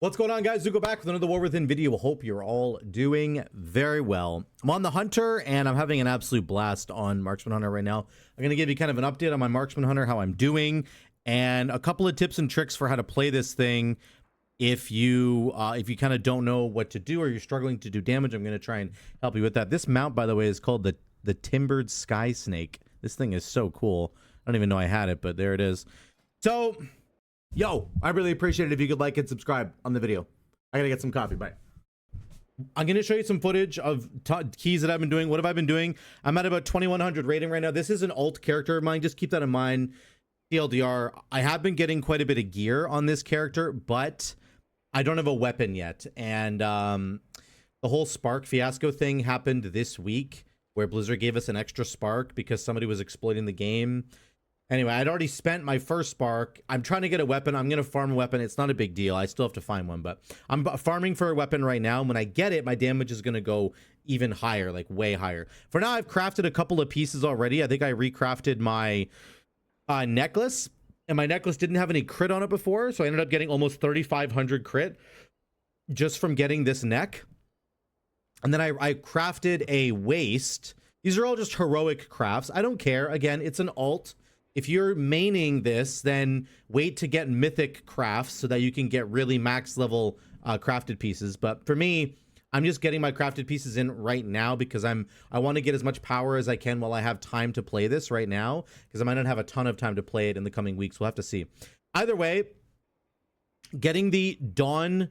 What's going on, guys? Zuko back with another War Within video. Hope you're all doing very well. I'm on the Hunter, and I'm having an absolute blast on Marksman Hunter right now. I'm going to give you kind of an update on my Marksman Hunter, how I'm doing, and a couple of tips and tricks for how to play this thing. If you kind of don't know what to do or you're struggling to do damage, I'm going to try and help you with that. This mount, by the way, is called the Timbered Sky Snake. This thing is so cool. I don't even know I had it, but there it is. So... yo, I really appreciate it if you could like and subscribe on the video. I gotta get some coffee. Bye. I'm gonna show you some footage of keys that I've been doing. What have I been doing? I'm at about 2100 rating right now. This is an alt character of mine. Just keep that in mind. TLDR, I have been getting quite a bit of gear on this character, but I don't have a weapon yet. And the whole spark fiasco thing happened this week, where Blizzard gave us an extra spark because somebody was exploiting the game. Anyway, I'd already spent my first spark. I'm trying to get a weapon. I'm going to farm a weapon. It's not a big deal. I still have to find one, but I'm farming for a weapon right now. When I get it, my damage is going to go even higher, like way higher. For now, I've crafted a couple of pieces already. I think I recrafted my necklace, and my necklace didn't have any crit on it before, so I ended up getting almost 3,500 crit just from getting this neck. And then I crafted a waist. These are all just heroic crafts. I don't care. Again, it's an alt. If you're maining this, then wait to get mythic crafts so that you can get really max level crafted pieces. But for me, I'm just getting my crafted pieces in right now because I want to get as much power as I can while I have time to play this right now, because I might not have a ton of time to play it in the coming weeks. We'll have to see. Either way, getting the Dawn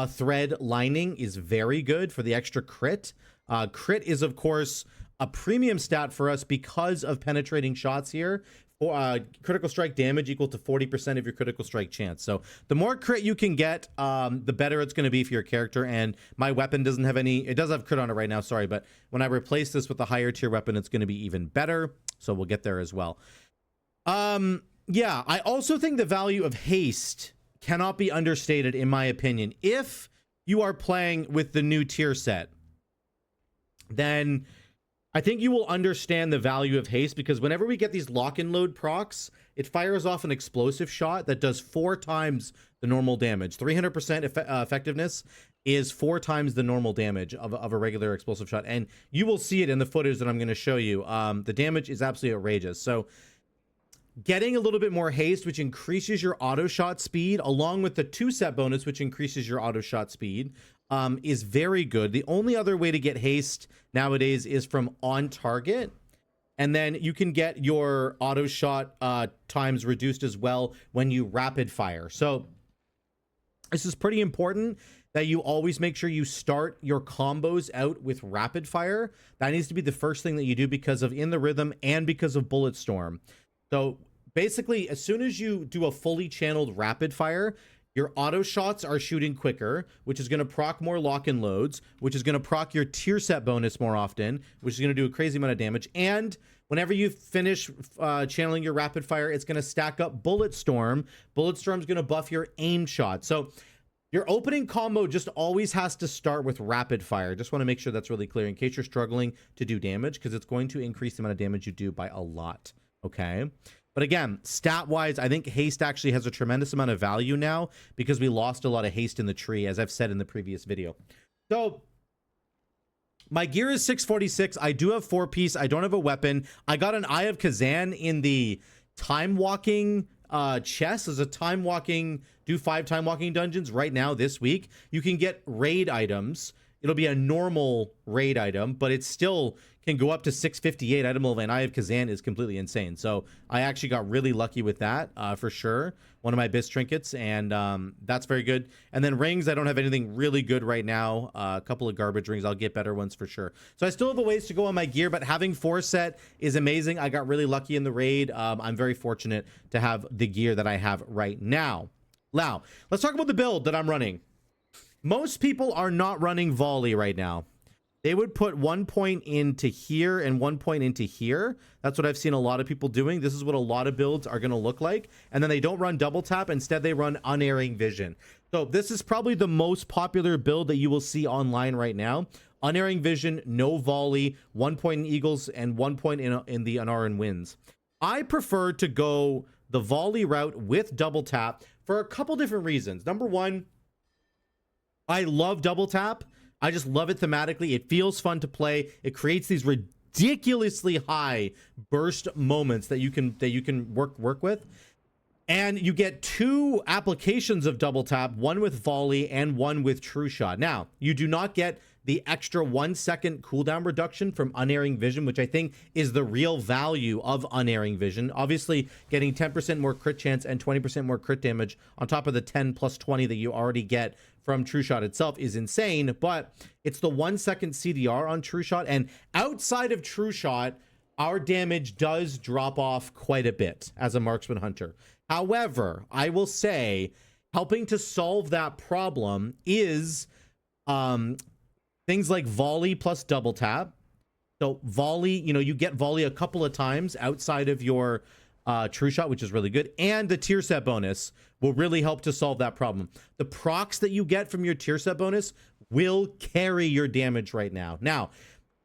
thread lining is very good for the extra crit. Crit is, of course, a premium stat for us because of penetrating shots here. Critical strike damage equal to 40% of your critical strike chance. So the more crit you can get, the better it's going to be for your character. And my weapon doesn't have any, it does have crit on it right now, sorry, but when I replace this with a higher tier weapon, it's going to be even better. So we'll get there as well. Yeah, I also think the value of haste cannot be understated, in my opinion. If you are playing with the new tier set, then I think you will understand the value of haste, because whenever we get these lock and load procs, it fires off an explosive shot that does 4 times the normal damage. 300% effectiveness is 4 times the normal damage of a regular explosive shot. And you will see it in the footage that I'm going to show you. The damage is absolutely outrageous. So getting a little bit more haste, which increases your auto shot speed, along with the 2-set bonus, which increases your auto shot speed, is very good. The only other way to get haste nowadays is from on target, and then you can get your auto shot times reduced as well when you rapid fire. So this is pretty important that you always make sure you start your combos out with rapid fire. That needs to be the first thing that you do because of In the Rhythm and because of Bulletstorm. So basically, as soon as you do a fully channeled rapid fire, your auto shots are shooting quicker, which is going to proc more lock and loads, which is going to proc your tier set bonus more often, which is going to do a crazy amount of damage. And whenever you finish channeling your rapid fire, it's going to stack up Bulletstorm. Bulletstorm is going to buff your aim shot. So your opening combo just always has to start with rapid fire. Just want to make sure that's really clear in case you're struggling to do damage, because it's going to increase the amount of damage you do by a lot. Okay. But again, stat-wise, I think haste actually has a tremendous amount of value now because we lost a lot of haste in the tree, as I've said in the previous video. So my gear is 646. I do have 4-piece. I don't have a weapon. I got an Eye of Kazan in the time-walking chest. As a time-walking, do 5 time-walking dungeons right now this week. You can get raid items. It'll be a normal raid item, but it still can go up to 658 item level, and Eye of Kazan is completely insane. So I actually got really lucky with that for sure. One of my BIS trinkets, and that's very good. And then rings, I don't have anything really good right now. A couple of garbage rings. I'll get better ones for sure. So I still have a ways to go on my gear, but having 4-set is amazing. I got really lucky in the raid. I'm very fortunate to have the gear that I have right now. Now, let's talk about the build that I'm running. Most people are not running Volley right now. They would put 1 point into here and 1 point into here. That's what I've seen a lot of people doing. This is what a lot of builds are going to look like. And then they don't run double tap. Instead, they run unerring vision. So this is probably the most popular build that you will see online right now. Unerring vision, no Volley, 1 point in Eagles, and 1 point in the Anaran Winds. I prefer to go the Volley route with double tap for a couple different reasons. Number one, I love double tap. I just love it thematically. It feels fun to play. It creates these ridiculously high burst moments that you can work with. And you get 2 applications of double tap, one with volley and one with true shot. Now, you do not get the extra 1 second cooldown reduction from unerring vision, which I think is the real value of unerring vision. Obviously, getting 10% more crit chance and 20% more crit damage on top of the 10 plus 20 that you already get from true shot itself is insane, but it's the 1 second CDR on true shot. And outside of true shot, our damage does drop off quite a bit as a marksman hunter. However, I will say helping to solve that problem is things like volley plus double tap. So volley, you get volley a couple of times outside of your true shot, which is really good. And the tier set bonus will really help to solve that problem. The procs that you get from your tier set bonus will carry your damage right now. Now,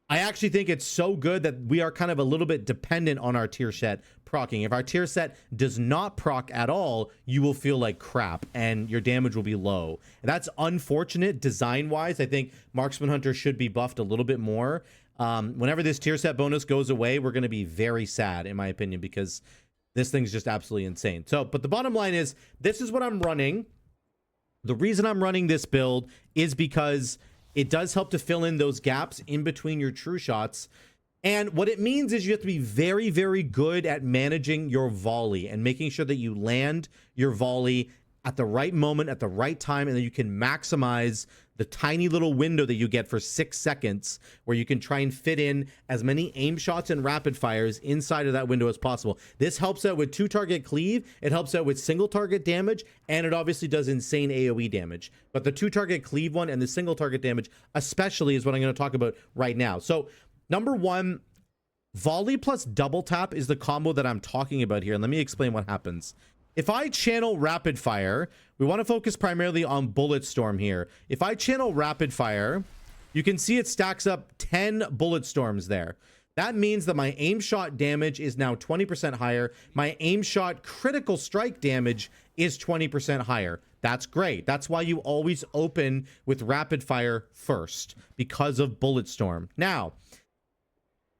I actually think it's so good that we are kind of a little bit dependent on our tier set procking. If our tier set does not proc at all, you will feel like crap and your damage will be low. And that's unfortunate design-wise. I think Marksman Hunter should be buffed a little bit more. Whenever this tier set bonus goes away, we're going to be very sad, in my opinion, because this thing's just absolutely insane. So, but the bottom line is, this is what I'm running. The reason I'm running this build is because it does help to fill in those gaps in between your true shots. And what it means is you have to be very, very good at managing your volley and making sure that you land your volley at the right moment, at the right time, and then you can maximize the tiny little window that you get for 6 seconds where you can try and fit in as many aim shots and rapid fires inside of that window as possible. This helps out with 2-target cleave, it helps out with single target damage, and it obviously does insane AoE damage. But the 2-target cleave one and the single target damage especially is what I'm going to talk about right now. So number 1, volley plus double tap is the combo that I'm talking about here, and let me explain what happens. If I channel rapid fire, we want to focus primarily on Bulletstorm here. If I channel rapid fire, you can see it stacks up 10 Bulletstorms there. That means that my aim shot damage is now 20% higher. My aim shot critical strike damage is 20% higher. That's great. That's why you always open with rapid fire first, because of Bulletstorm. Now,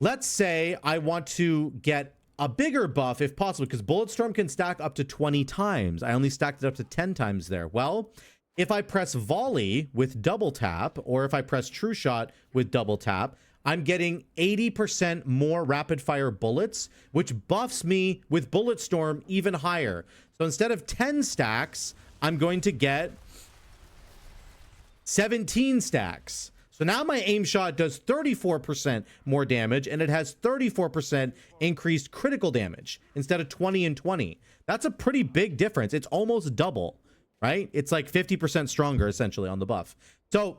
let's say I want to get a bigger buff if possible, because Bulletstorm can stack up to 20 times. I only stacked it up to 10 times there. Well, if I press volley with double tap, or if I press true shot with double tap, I'm getting 80% more rapid fire bullets, which buffs me with Bulletstorm even higher. So instead of 10 stacks, I'm going to get 17 stacks. So now my aim shot does 34% more damage, and it has 34% increased critical damage instead of 20 and 20. That's a pretty big difference. It's almost double, right? It's like 50% stronger essentially on the buff. So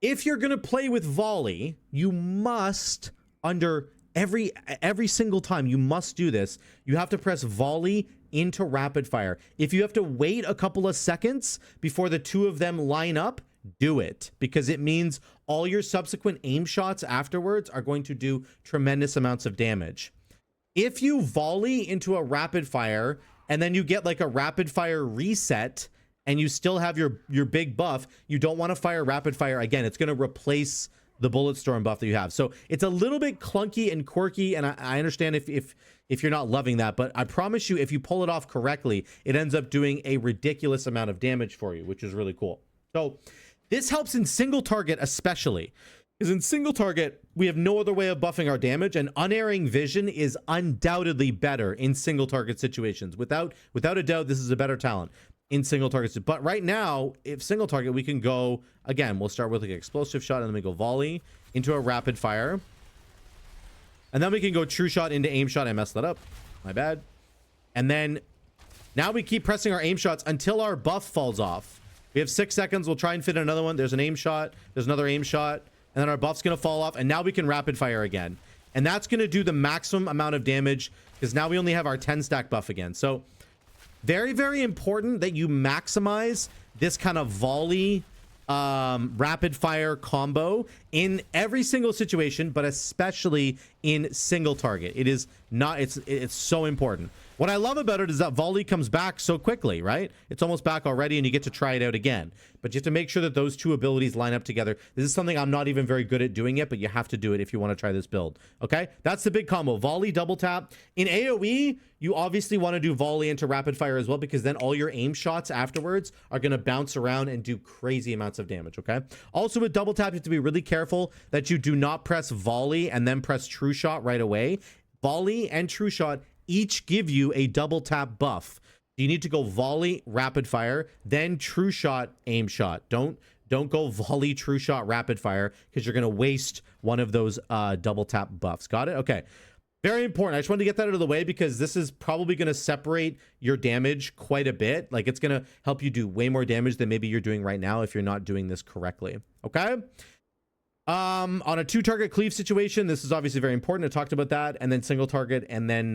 if you're going to play with volley, you must, under every single time, you must do this. You have to press volley into rapid fire. If you have to wait a couple of seconds before the two of them line up, do it, because it means all your subsequent aim shots afterwards are going to do tremendous amounts of damage. If you volley into a rapid fire and then you get like a rapid fire reset and you still have your big buff, you don't want to fire rapid fire again. It's going to replace the Bulletstorm buff that you have. So it's a little bit clunky and quirky, and I understand if you're not loving that, but I promise you, if you pull it off correctly, it ends up doing a ridiculous amount of damage for you, which is really cool. So this helps in single target especially, because in single target, we have no other way of buffing our damage, and unerring vision is undoubtedly better in single target situations. Without a doubt, this is a better talent in single targets. But right now, if single target, we can go, again, we'll start with like an explosive shot, and then we go volley into a rapid fire. And then we can go true shot into aim shot. I messed that up. My bad. And then now we keep pressing our aim shots until our buff falls off. We have 6 seconds. We'll try and fit another one. There's an aim shot. There's another aim shot. And then our buff's going to fall off. And now we can rapid fire again. And that's going to do the maximum amount of damage, because now we only have our 10 stack buff again. So very, very important that you maximize this kind of volley rapid fire combo in every single situation, but especially in single target. It is not, it's so important. What I love about it is that Volley comes back so quickly, right? It's almost back already and you get to try it out again. But you have to make sure that those two abilities line up together. This is something I'm not even very good at doing it, but you have to do it if you want to try this build. Okay? That's the big combo. Volley, double tap. In AoE, you obviously want to do Volley into rapid fire as well, because then all your aim shots afterwards are going to bounce around and do crazy amounts of damage, okay? Also with double tap, you have to be really careful that you do not press Volley and then press True Shot right away. Volley and True Shot each give you a double tap buff. You need to go Volley, rapid fire, then True Shot, aim shot. Don't go Volley, True Shot, rapid fire, because you're going to waste one of those double tap buffs. Got it? Okay. Very important. I just wanted to get that out of the way because this is probably going to separate your damage quite a bit. Like, it's going to help you do way more damage than maybe you're doing right now if you're not doing this correctly. Okay? On a 2-target cleave situation, this is obviously very important. I talked about that. And then single target, and then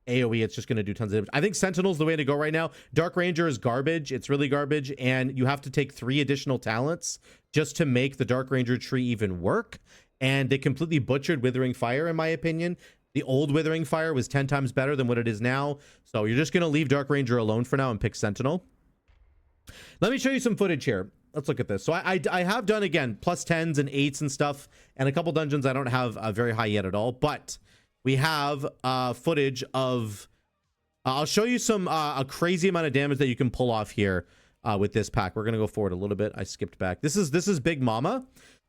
AoE, it's just going to do tons of damage. I think Sentinel's the way to go right now. Dark Ranger is garbage. It's really garbage. And you have to take 3 additional talents just to make the Dark Ranger tree even work. And they completely butchered Withering Fire, in my opinion. The old Withering Fire was 10 times better than what it is now. So you're just going to leave Dark Ranger alone for now and pick Sentinel. Let me show you some footage here. Let's look at this. So I have done, again, plus 10s and 8s and stuff. And a couple dungeons I don't have very high yet at all. But we have footage of... I'll show you some a crazy amount of damage that you can pull off here with this pack. We're going to go forward a little bit. I skipped back. This is Big Mama.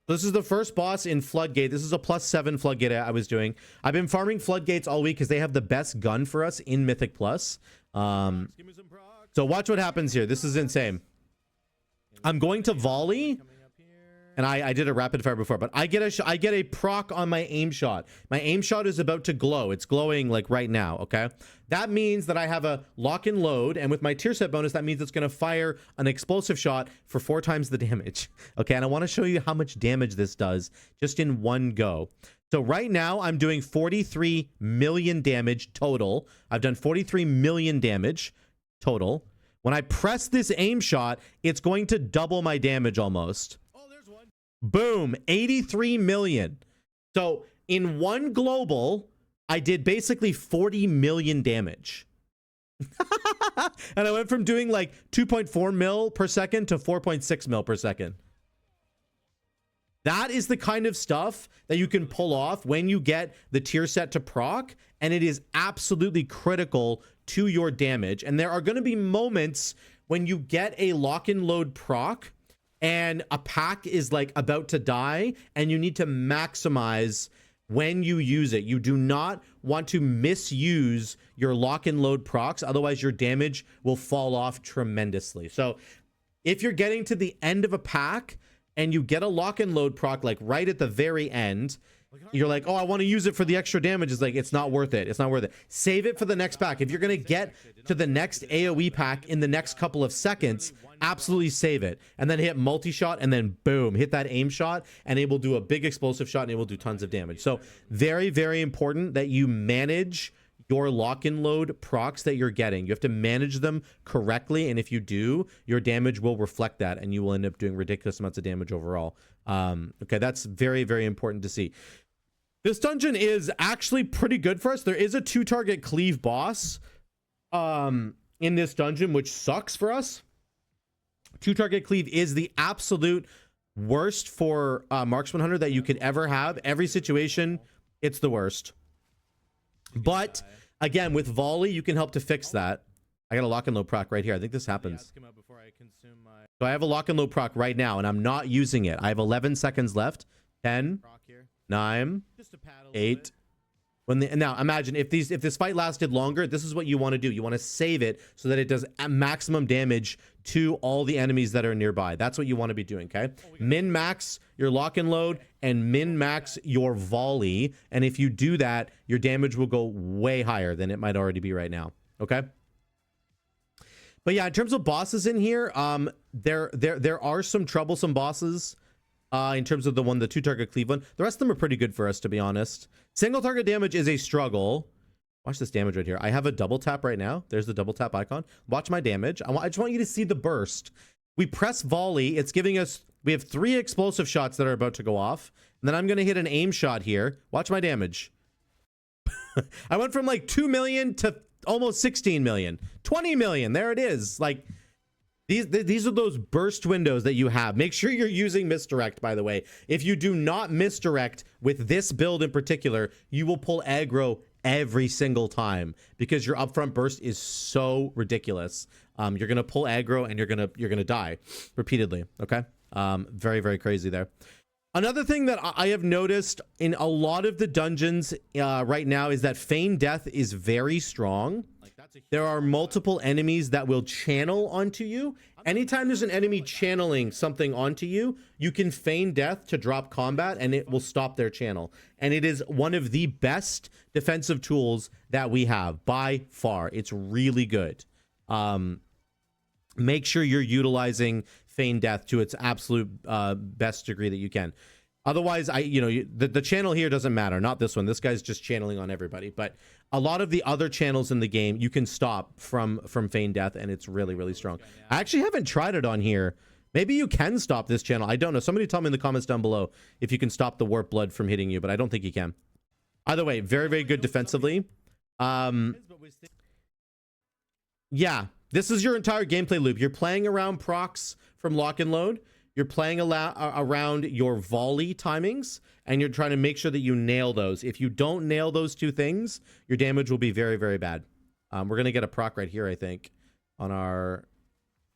This is the first boss in Floodgate. This is a +7 Floodgate I was doing. I've been farming Floodgates all week because they have the best gun for us in Mythic Plus. So watch what happens here. This is insane. I'm going to Volley, and I did a rapid fire before, but I get a proc on my aim shot. My aim shot is about to glow. It's glowing like right now, okay? That means that I have a lock and load, and with my tier set bonus, that means it's going to fire an explosive shot for 4 times the damage, okay? And I want to show you how much damage this does just in one go. So right now, I'm doing 43 million damage total. I've done 43 million damage total. When I press this aim shot, it's going to double my damage almost. Oh, there's one. Boom, 83 million. So in one global, I did basically 40 million damage. And I went from doing like 2.4 mil per second to 4.6 mil per second. That is the kind of stuff that you can pull off when you get the tier set to proc, and it is absolutely critical to your damage. And there are going to be moments when you get a lock and load proc and a pack is like about to die, and you need to maximize when you use it. You do not want to misuse your lock and load procs, otherwise your damage will fall off tremendously. So if you're getting to the end of a pack and you get a lock and load proc like right at the very end, you're like, oh, I want to use it for the extra damage. It's like, it's not worth it. It's not worth it. Save it for the next pack. If you're going to get to the next AoE pack in the next couple of seconds, absolutely save it. And then hit multi-shot, and then boom, hit that aim shot, and it will do a big explosive shot, and it will do tons of damage. So very, very important that you manage your lock and load procs that you're getting. You have to manage them correctly, and if you do, your damage will reflect that, and you will end up doing ridiculous amounts of damage overall. Okay, that's very, very important to see. This dungeon is actually pretty good for us. There is a 2-target cleave boss in this dungeon, which sucks for us. 2-target cleave is the absolute worst for Marksman Hunter that you could ever have. Every situation, it's the worst. But again, with Volley, you can help to fix that. I got a lock and load proc right here. I think this happens. So I have a lock and load proc right now, and I'm not using it. I have 11 seconds left. 10, 9, 8. Now imagine if this fight lasted longer, this is what you want to do. You want to save it so that it does maximum damage to all the enemies that are nearby. That's what you want to be doing, okay? Min-max your lock and load and min-max your volley. And if you do that, your damage will go way higher than it might already be right now, okay? But yeah, in terms of bosses in here, there are some troublesome bosses. In terms of the 2-target cleave one, the rest of them are pretty good for us, to be honest. Single target damage is a struggle. Watch this damage right here. I have a double tap right now. There's the double tap icon. Watch my damage. I just want you to see the burst. We press volley. It's giving us, we have 3 explosive shots that are about to go off. And then I'm going to hit an aim shot here. Watch my damage. I went from like 2 million to almost 16 million, 20 million. There it is. Like, these are those burst windows that you have. Make sure you're using misdirect, by the way. If you do not misdirect with this build in particular, you will pull aggro every single time because your upfront burst is so ridiculous. You're gonna pull aggro and you're gonna die repeatedly. Okay, very, very crazy there. Another thing that I have noticed in a lot of the dungeons right now is that feign death is very strong. There are multiple enemies that will channel onto you. Anytime there's an enemy channeling something onto you, you can feign death to drop combat and it will stop their channel. And it is one of the best defensive tools that we have by far. It's really good. Make sure you're utilizing feign death to its absolute best degree that you can. Otherwise, the channel here doesn't matter. Not this one. This guy's just channeling on everybody. But a lot of the other channels in the game, you can stop from feign death, and it's really, really strong. I actually haven't tried it on here. Maybe you can stop this channel. I don't know. Somebody tell me in the comments down below if you can stop the warp blood from hitting you, but I don't think you can. Either way, very, very good defensively. Yeah, this is your entire gameplay loop. You're playing around procs from lock and load. You're playing around your volley timings, and you're trying to make sure that you nail those. If you don't nail those two things, your damage will be very, very bad. We're going to get a proc right here, I think, on our...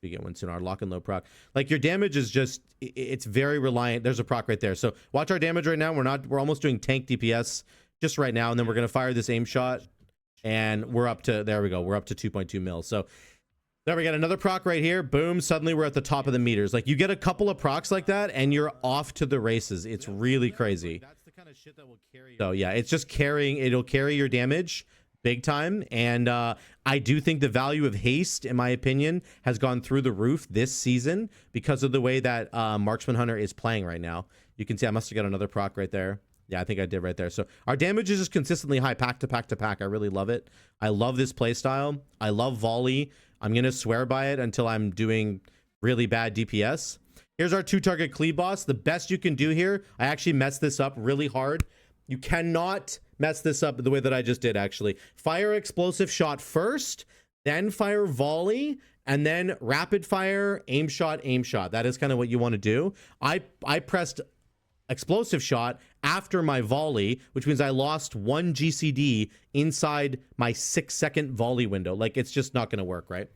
We get one soon, our lock and load proc. Like, your damage is just... It's very reliant. There's a proc right there. So watch our damage right now. We're almost doing tank DPS just right now, and then we're going to fire this aim shot, and we're up to... There we go. We're up to 2.2 mil. So... There we got another proc right here. Boom. Suddenly we're at the top of the meters. Like, you get a couple of procs like that and you're off to the races. It's really crazy. So yeah, it's just carrying. It'll carry your damage big time. And I do think the value of haste, in my opinion, has gone through the roof this season because of the way that Marksman Hunter is playing right now. You can see I must have got another proc right there. Yeah, I think I did right there. So our damage is just consistently high, pack to pack to pack. I really love it. I love this play style. I love volley. I'm going to swear by it until I'm doing really bad DPS. Here's our 2-target cleave boss. The best you can do here, I actually messed this up really hard. You cannot mess this up the way that I just did, actually. Fire explosive shot first, then fire volley, and then rapid fire, aim shot, aim shot. That is kind of what you want to do. I pressed explosive shot after my volley, which means I lost 1 GCD inside my 6-second volley window. Like, it's just not going to work, right?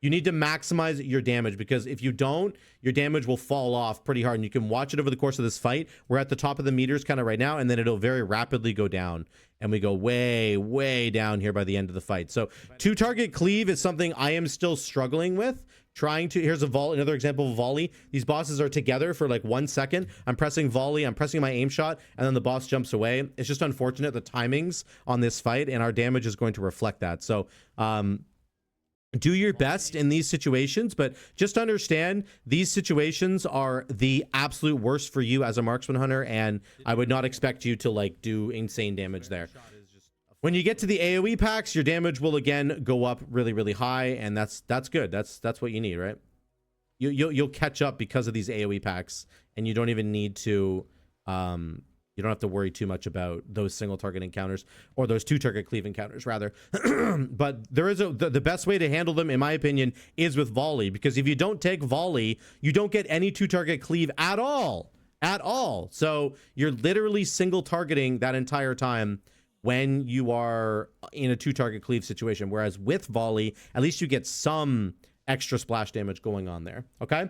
You need to maximize your damage, because if you don't, your damage will fall off pretty hard. And you can watch it over the course of this fight. We're at the top of the meters kind of right now, and then it'll very rapidly go down. And we go way, way down here by the end of the fight. So 2-target cleave is something I am still struggling with. Here's another example of volley. These bosses are together for like 1 second. I'm pressing volley, I'm pressing my aim shot, and then the boss jumps away. It's just unfortunate, the timings on this fight, and our damage is going to reflect that. So do your best in these situations, but just understand these situations are the absolute worst for you as a marksman hunter, and I would not expect you to like do insane damage there. When you get to the AoE packs, your damage will again go up really, really high, and that's good. That's what you need, right? You'll catch up because of these AoE packs, and you don't even need to you don't have to worry too much about those single target encounters, or those 2-target cleave encounters rather. But there is the best way to handle them, in my opinion, is with volley, because if you don't take volley, you don't get any 2-target cleave at all. So you're literally single targeting that entire time when you are in a 2-target cleave situation. Whereas with volley, at least you get some extra splash damage going on there. Okay,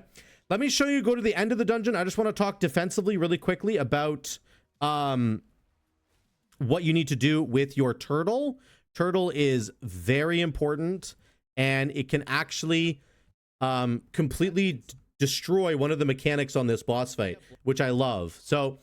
let me show you, go to the end of the dungeon. I just want to talk defensively really quickly about what you need to do with your turtle. Turtle is very important, and it can actually completely destroy one of the mechanics on this boss fight, which I love. So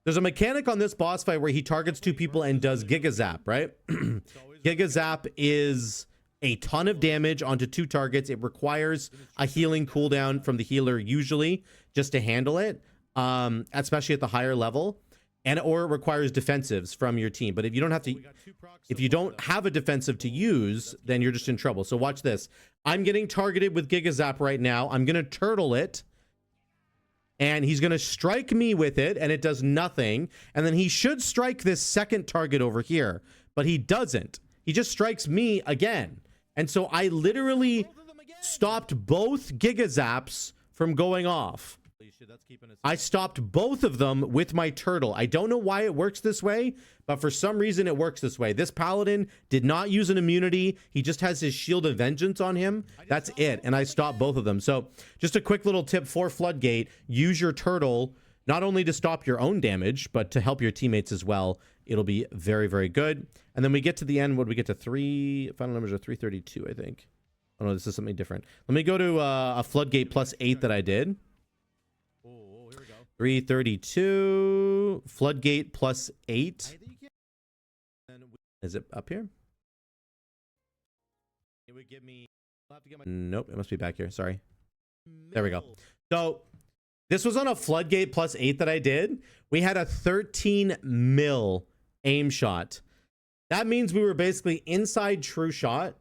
there's a mechanic on this boss fight where he targets 2 people and does Giga Zap, right? Giga Zap is a ton of damage onto 2 targets. It requires a healing cooldown from the healer usually just to handle it, especially at the higher level, or it requires defensives from your team. But if you don't have a defensive to use, then you're just in trouble. So watch this. I'm getting targeted with Giga Zap right now. I'm going to turtle it, and he's going to strike me with it, and it does nothing. And then he should strike this second target over here, but he doesn't. he just strikes me again. And so I literally stopped both Giga Zaps from going off. I stopped both of them with my turtle. I don't know why it works this way, but for some reason it works this way. This paladin did not use an immunity. He just has his shield of vengeance on him. That's it. And I stopped both of them. So just a quick little tip for Floodgate. Use your turtle not only to stop your own damage, but to help your teammates as well. It'll be very, very good. And then we get to the end. What do we get to? Final numbers are 332, I think. Oh no, this is something different. Let me go to a Floodgate +8 that I did. 332 Floodgate +8. Is it up here? It would give me. Nope, it must be back here. Sorry. There we go. So this was on a Floodgate +8 that I did. We had a 13 mil aim shot. That means we were basically inside true shot,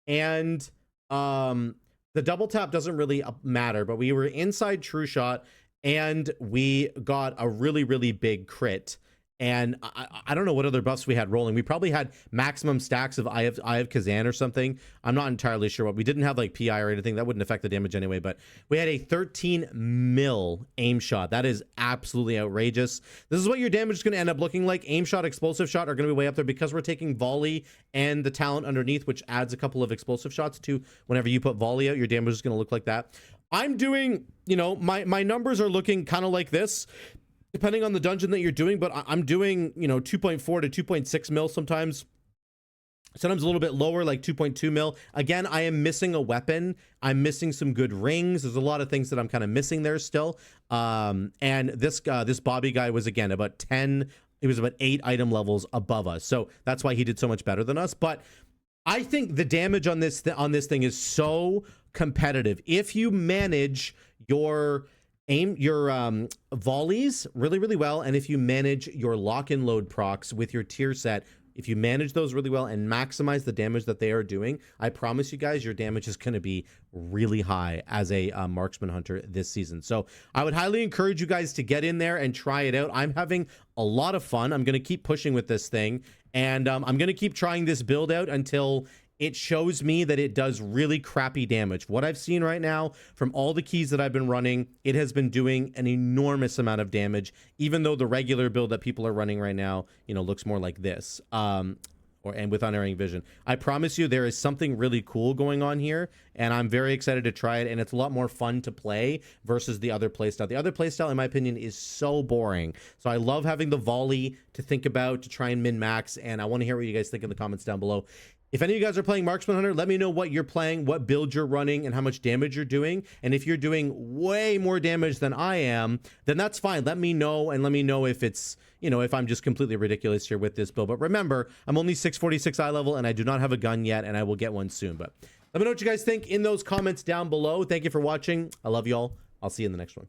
and the double tap doesn't really matter, but we were inside true shot. And we got a really, really big crit. And I don't know what other buffs we had rolling. We probably had maximum stacks of Eye of Kazan or something. I'm not entirely sure what. We didn't have like PI or anything. That wouldn't affect the damage anyway. But we had a 13 mil aim shot. That is absolutely outrageous. This is what your damage is going to end up looking like. Aim shot, explosive shot are going to be way up there because we're taking volley and the talent underneath, which adds a couple of explosive shots to whenever you put volley out. Your damage is going to look like that. I'm doing, you know, my numbers are looking kind of like this, depending on the dungeon that you're doing, but I'm doing, you know, 2.4 to 2.6 mil sometimes. Sometimes a little bit lower, like 2.2 mil. Again, I am missing a weapon. I'm missing some good rings. There's a lot of things that I'm kind of missing there still. And this Bobby guy was, again, about 10. He was about 8 item levels above us. So that's why he did so much better than us. But I think the damage on this thing is so competitive. If you manage your volleys really, really well, and if you manage your lock and load procs with your tier set, if you manage those really well and maximize the damage that they are doing, I promise you guys, your damage is going to be really high as a marksman hunter this season. So I would highly encourage you guys to get in there and try it out. I'm having a lot of fun. I'm going to keep pushing with this thing, and I'm going to keep trying this build out until it shows me that it does really crappy damage. What I've seen right now from all the keys that I've been running, it has been doing an enormous amount of damage, even though the regular build that people are running right now, you know, looks more like this, and with unerring vision. I promise you there is something really cool going on here, and I'm very excited to try it, and it's a lot more fun to play versus the other playstyle. The other playstyle, in my opinion, is so boring. So I love having the volley to think about, to try and min-max, and I want to hear what you guys think in the comments down below. If any of you guys are playing Marksman Hunter, let me know what you're playing, what build you're running, and how much damage you're doing. And if you're doing way more damage than I am, then that's fine. Let me know, and let me know if it's, you know, if I'm just completely ridiculous here with this build. But remember, I'm only 646 eye level, and I do not have a gun yet, and I will get one soon. But let me know what you guys think in those comments down below. Thank you for watching. I love you all. I'll see you in the next one.